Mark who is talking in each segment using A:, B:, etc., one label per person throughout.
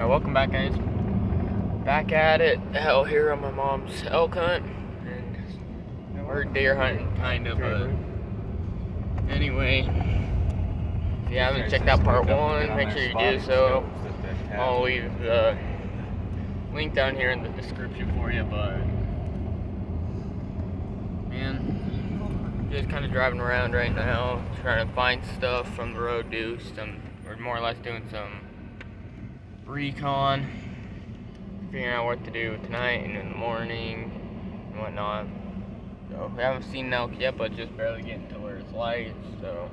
A: Alright, welcome back, guys. Back at it out here on my mom's elk hunt. And we're deer hunting, kind of. Anyway, if you haven't checked out part 1, make sure you do so. I'll leave the link down here in the description for you, but man, just kind of driving around right now, trying to find stuff from the road, or more or less doing some recon, figuring out what to do tonight and in the morning and whatnot. So we haven't seen an elk yet, but just barely getting to where it's light, so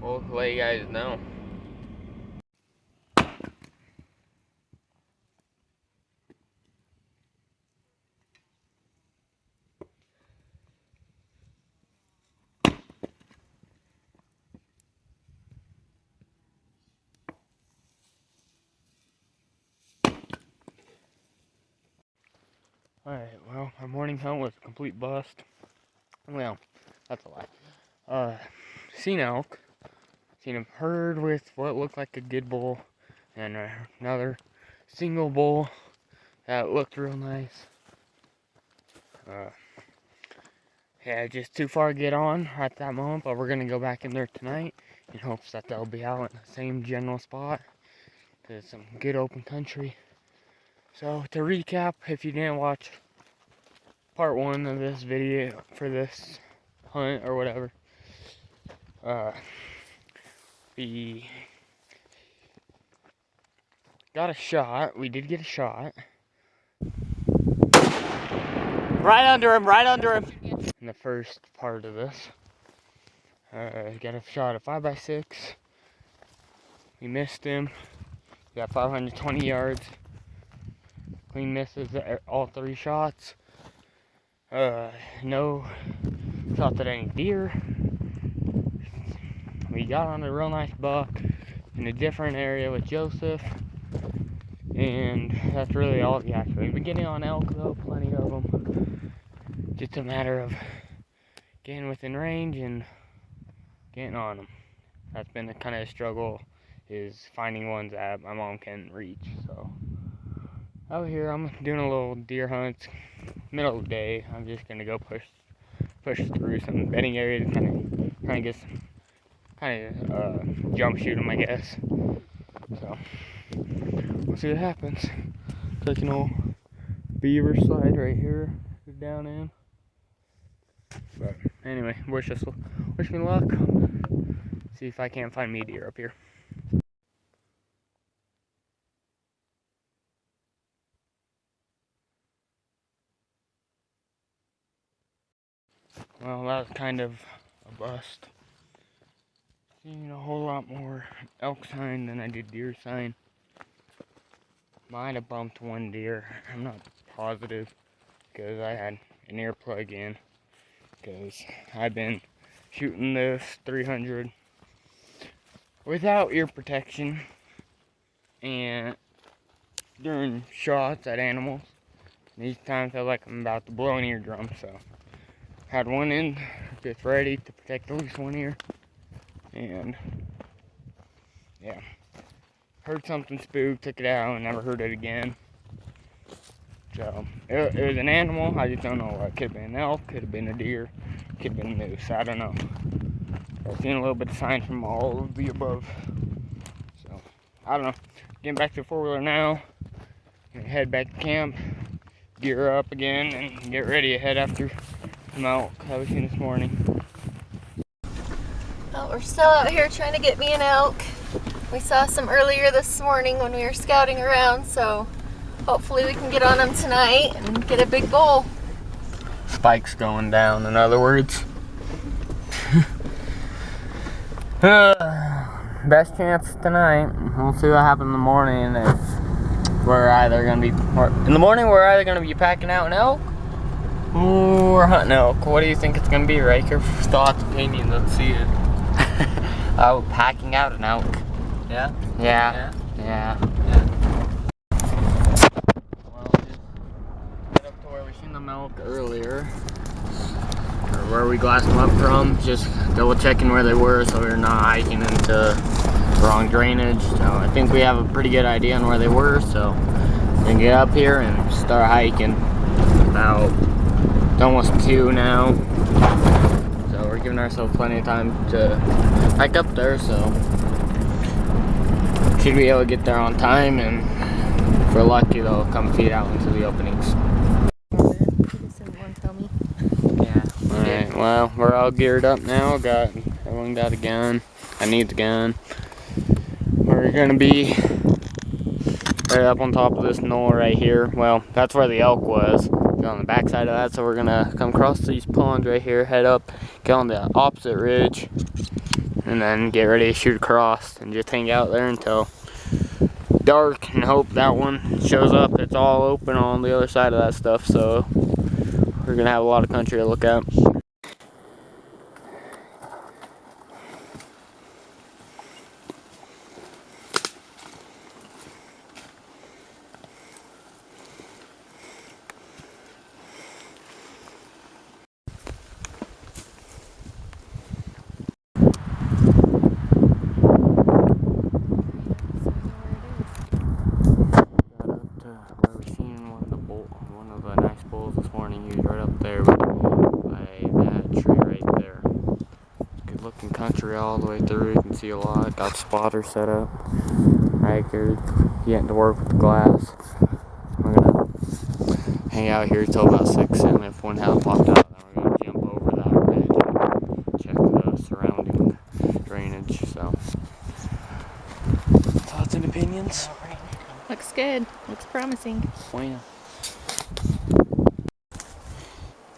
A: we'll let you guys know. Alright, well, our morning hunt was a complete bust. Well, that's a lie. Seen elk. Seen a herd with what looked like a good bull. And another single bull that looked real nice. Yeah, just too far to get on at that moment, but we're going to go back in there tonight in hopes that they'll be out in the same general spot. Because it's some good open country. So, to recap, if you didn't watch part 1 of this video for this hunt or whatever, we got a shot. We did get a shot. Right under him. In the first part of this. Got a shot at 5x6. We missed him. We got 520 yards. Clean misses all 3 shots. No shot at any deer. We got on a real nice buck in a different area with Joseph. And that's really all we got. We've been getting on elk though, plenty of them. Just a matter of getting within range and getting on them. That's been the kind of struggle, is finding ones that my mom can reach. So out here I'm doing a little deer hunt, middle of the day. I'm just gonna go push through some bedding areas, kind of get some, jump shoot them, I guess. So we'll see what happens. Like an old beaver slide right here, down in. But anyway, wish me luck. See if I can't find me deer up here. Well, that was kind of a bust. Seen a whole lot more elk sign than I did deer sign. Might have bumped one deer. I'm not positive because I had an earplug in. Because I've been shooting this 300 without ear protection and during shots at animals. These times I feel like I'm about to blow an eardrum, so had one in, just ready to protect at least one ear. And yeah, heard something spook, took it out, and never heard it again. So it was an animal. I just don't know what. Could have been an elk, could have been a deer, could have been a moose. I don't know. I've seen a little bit of signs from all of the above. So I don't know. Getting back to the 4-wheeler now. Gonna head back to camp, gear up again, and get ready to head after some elk that we seen this morning.
B: Well, we're still out here trying to get me an elk. We saw some earlier this morning when we were scouting around, so hopefully we can get on them tonight and get a big bull.
A: Spike's going down, in other words. Best chance tonight. We'll see what happens in the morning. If we're either gonna be we're either gonna be packing out an elk or hunting elk. What do you think it's gonna be, Riker? Thoughts, opinions, let's see it. Oh, packing out an elk. Yeah? Yeah. Well, just get up to where we seen the elk earlier. Or where we glassed them up from. Just double checking where they were so we're not hiking into wrong drainage. So I think we have a pretty good idea on where they were. So we can get up here and start hiking. It's almost 2 now. So we're giving ourselves plenty of time to hike up there. So should be able to get there on time, and if we're lucky, they'll come feed out into the openings. Yeah. Alright, well, we're all geared up now. Everyone got a gun. I need the gun. We're gonna be right up on top of this knoll right here. Well, that's where the elk was. On the back side of that, so we're gonna come across these ponds right here, head up, get on the opposite ridge, and then get ready to shoot across and just hang out there until dark and hope that one shows up. It's all open on the other side of that stuff, so we're gonna have a lot of country to look at. One of the nice bulls this morning. He was right up there by that tree right there. Good looking country all the way through. You can see a lot. Got spotters set up. Hikers getting to work with the glass. We're gonna hang out here till about 6, and if one hasn't popped out, then we're gonna jump over that ridge and check the surrounding drainage. So, thoughts and opinions?
B: Looks good. Looks promising.
A: Bueno.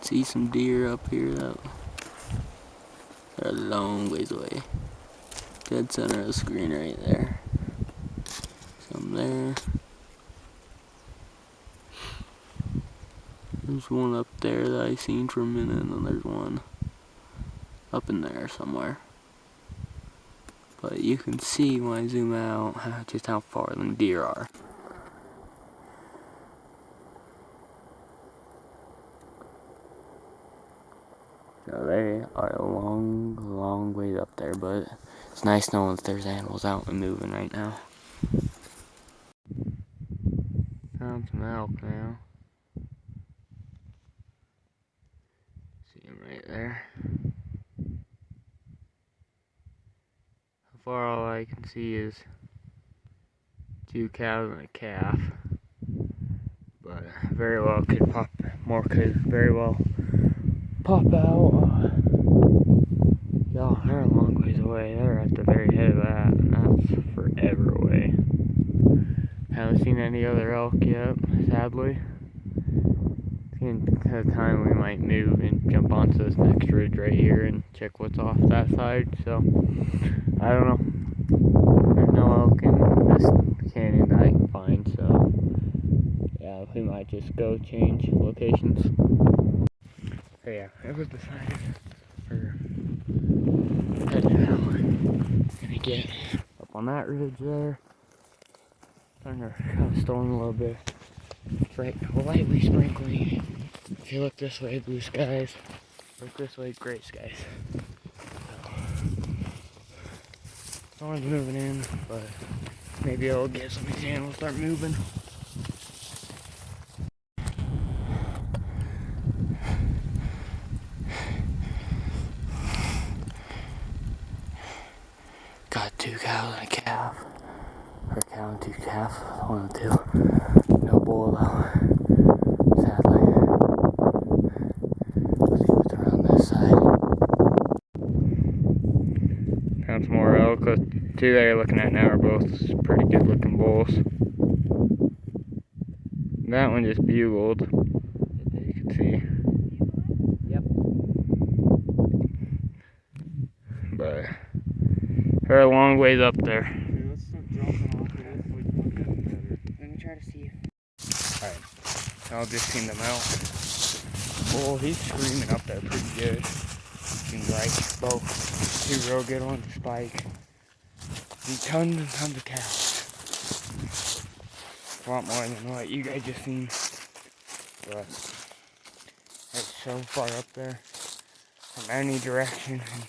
A: See some deer up here though. They're a long ways away. Dead center of the screen right there. Some there. There's one up there that I seen for a minute, and then there's one up in there somewhere. But you can see when I zoom out just how far them deer are. So they are a long ways up there, but it's nice knowing that there's animals out and moving right now. Found some elk now. See them right there. So far all I can see is 2 cows and a calf. But very well could very well pop out. Y'all, they're a long ways away. They're at the very head of that, and that's forever away. Haven't seen any other elk yet, sadly. In the time we might move and jump onto this next ridge right here and check what's off that side. So I don't know. There's no elk in this canyon that I can find, so yeah, we might just go change locations. So yeah, it was decided we're heading out. Gonna get up on that ridge there. Starting to kind of storm a little bit. Right, lightly sprinkling. If you look this way, blue skies. Look this way, gray skies. Storm's moving in, but maybe it'll get some of these animals start moving. Got 2 cows and a calf. Or a cow and 2 calves. One of the 2. No bull though. Sadly. Let's see what's around this side. Found some more elk. The 2 that you're looking at now are both pretty good looking bulls. That one just bugled. You can see. Yep. But they're a long ways up there.
C: Okay, let's start dropping off here. Hopefully we can get better.
B: Let me try to see.
A: Alright, I'll just seen them out. Oh, he's screaming up there pretty good. Seems like both 2 real good ones, Spike. And tons of cows. A lot more than what you guys just seen. But it's so far up there from any direction. And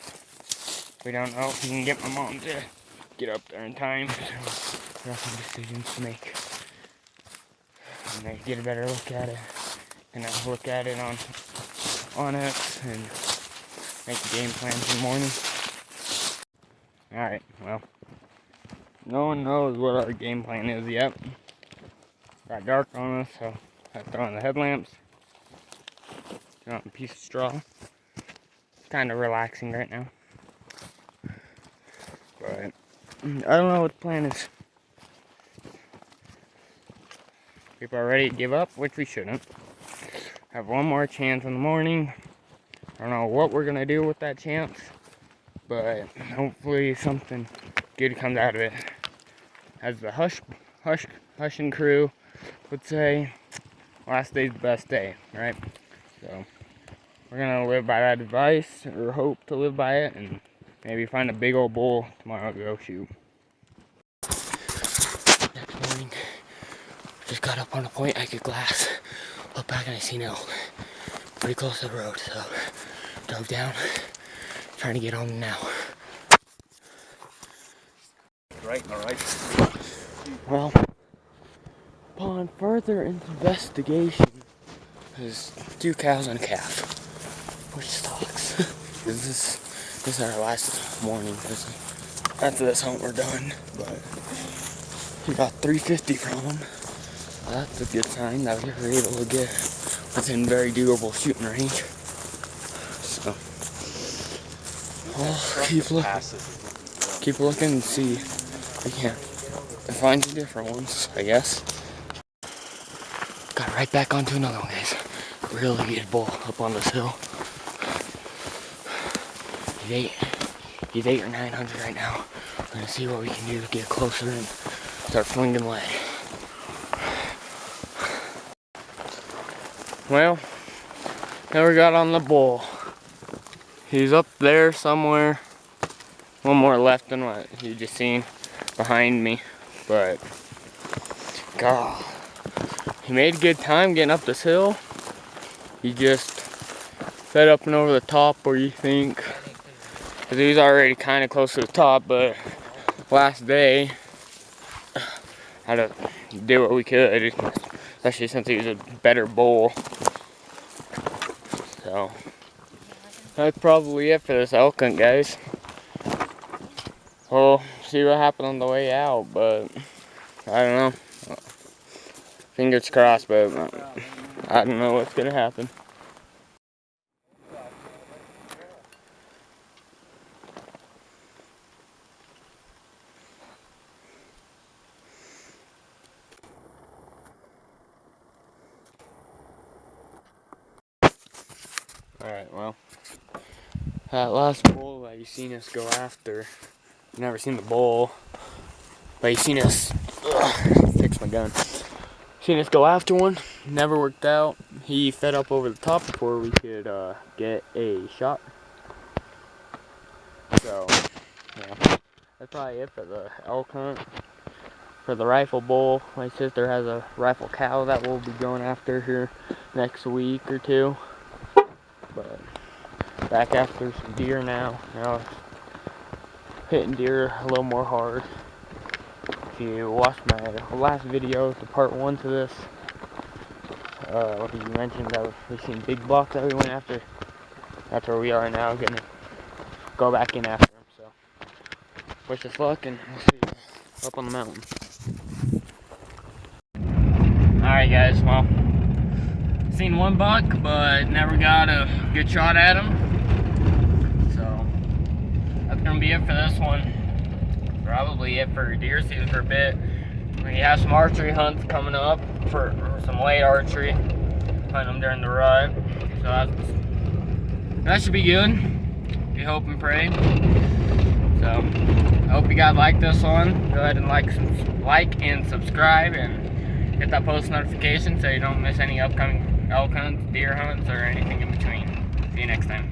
A: we don't know if we can get my mom to get up there in time. So we have some decisions to make. And then get a better look at it. And I'll look at it on it and make the game plans in the morning. Alright, well. No one knows what our game plan is yet. Got dark on us, so I throw on the headlamps. Throw on a piece of straw. Kind of relaxing right now. But I don't know what the plan is. People are ready to give up, which we shouldn't. Have one more chance in the morning. I don't know what we're gonna do with that chance, but hopefully something good comes out of it. As the Hushin crew would say, last day's the best day, right? So we're gonna live by that advice, or hope to live by it, and maybe find a big old bull tomorrow to go shoot. Next morning, just got up on a point, I could glass. Look back and I seen elk. Pretty close to the road, so drove down, trying to get home now.
C: Right, alright.
A: Well, upon further investigation, there's 2 cows and a calf. Which sucks. This is our last morning. After this hunt we're done, but we got 350 from them. That's a good sign that we were able to get within very doable shooting range. So, well, keep looking and see if we can find some different ones, I guess. Got right back onto another one, guys. Really good bull up on this hill. He's 800 or 900 right now. We're gonna see what we can do to get closer and start flinging lead. Well, now we got on the bull. He's up there somewhere. One more left than what you just seen behind me. But, God, he made a good time getting up this hill. He just fed up and over the top where you think, because he was already kind of close to the top, but last day, had to do what we could, especially since he was a better bull. So, that's probably it for this elk hunt, guys. We'll see what happened on the way out, but I don't know. Fingers crossed, but I don't know what's gonna happen. Alright, well, that last bull that you seen us go after, you never seen the bull, but you seen us, fix my gun, seen us go after one, never worked out. He fed up over the top before we could get a shot. So, yeah, that's probably it for the elk hunt. For the rifle bull, my sister has a rifle cow that we'll be going after here next week or two. But back after some deer now. Now it's hitting deer a little more hard. If you watched my last video, the part 1 to this, what did you mention that we've seen big bucks that we went after? That's where we are now, gonna go back in after them. So wish us luck, and we'll see you up on the mountain. Alright guys, well, seen one buck, but never got a good shot at him. So that's gonna be it for this one. Probably it for deer season for a bit. We have some archery hunts coming up for some late archery. Hunt them during the rut. So that should be good. We hope and pray. So I hope you guys like this one. Go ahead and like and subscribe, and hit that post notification so you don't miss any upcoming elk hunts, deer hunts, or anything in between. See you next time.